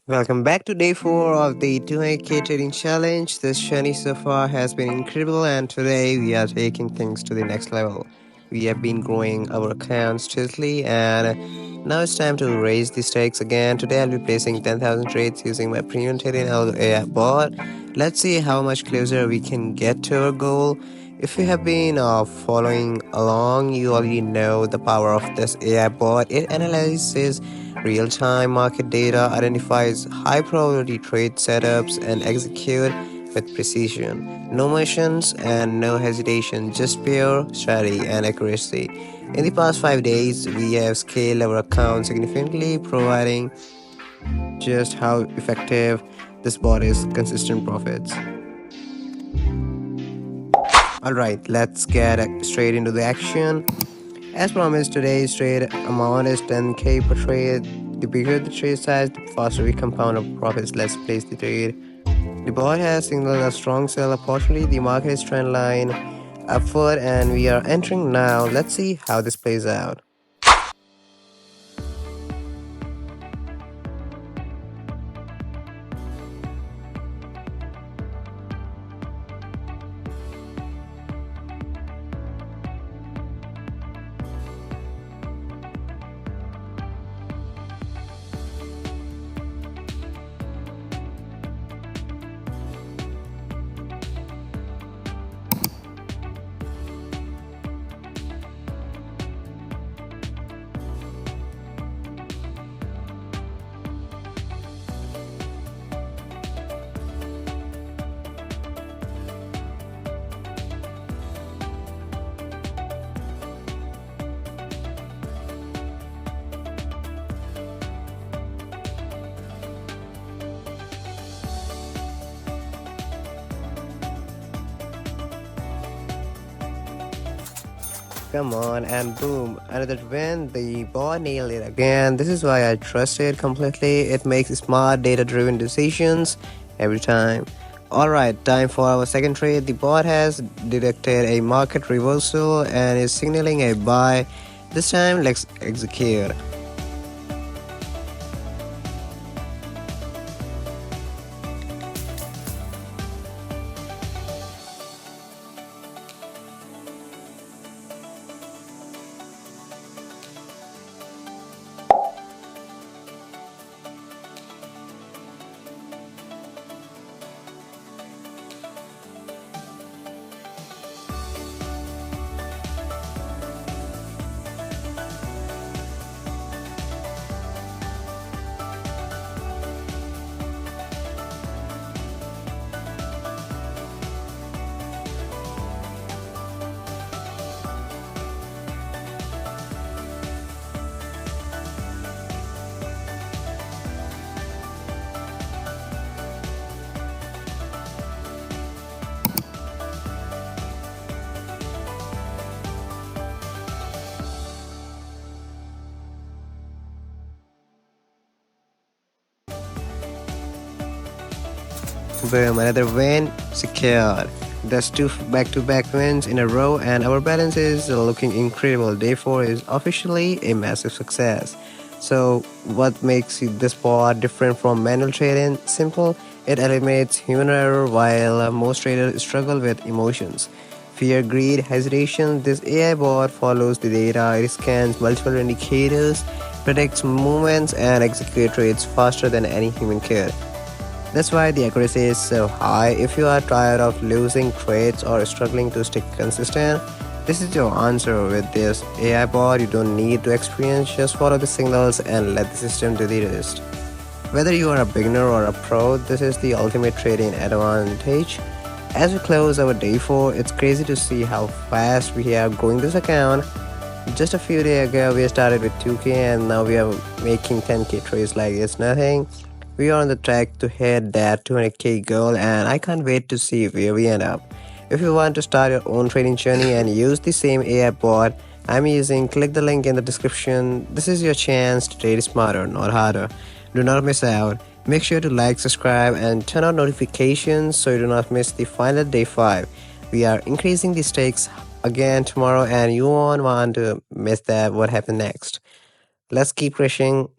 Welcome back to day 4 of the 200k trading challenge. This journey so far has been incredible, and today we are taking things to the next level. We have been growing our account steadily, and now it's time to raise the stakes again. Today I'll be placing 10,000 trades using my premium trading Algo.Bot. Let's see how much closer we can get to our goal. If you have been following along, you already know the power of this AI bot. It analyzes real-time market data, identifies high-probability trade setups, and execute with precision. No motions and no hesitation, just pure strategy and accuracy. In the past 5 days, we have scaled our account significantly, providing just how effective this bot is consistent profits. Alright, let's get straight into the action. As promised, today's trade amount is 10k per trade. The bigger the trade size, the faster we compound our profits. Let's place the trade. The bot has signaled a strong sell opportunity. The market is trend line upward and we are entering now. Let's see how this plays out. Come on, and boom, another win. The bot nailed it again. This is why I trust it completely. It makes smart data-driven decisions every time. Alright, time for our second trade. The bot has detected a market reversal and is signaling a buy. This time, let's execute. Boom, another win secured. That's 2 back-to-back wins in a row, and our balance is looking incredible. Day 4 is officially a massive success. So what makes this bot different from manual trading? Simple, it eliminates human error while most traders struggle with emotions. Fear, greed, hesitation. This AI bot follows the data, it scans multiple indicators, predicts movements, and executes trades faster than any human could. That's why the accuracy is so high. If you are tired of losing trades or struggling to stay consistent, this is your answer. With this AI bot, you don't need to experience, just follow the signals and let the system do the rest. Whether you are a beginner or a pro, this is the ultimate trading advantage. As we close our day 4, it's crazy to see how fast we are growing this account. Just a few days ago, we started with 2k and now we are making 10k trades like it's nothing. We are on the track to hit that 200k goal, and I can't wait to see where we end up. If you want to start your own trading journey and use the same AI bot I'm using, click the link in the description. This is your chance to trade smarter, not harder. Do not miss out. Make sure to like, subscribe, and turn on notifications so you do not miss the final day 5. We are increasing the stakes again tomorrow, and you won't want to miss that what happened next. Let's keep pushing.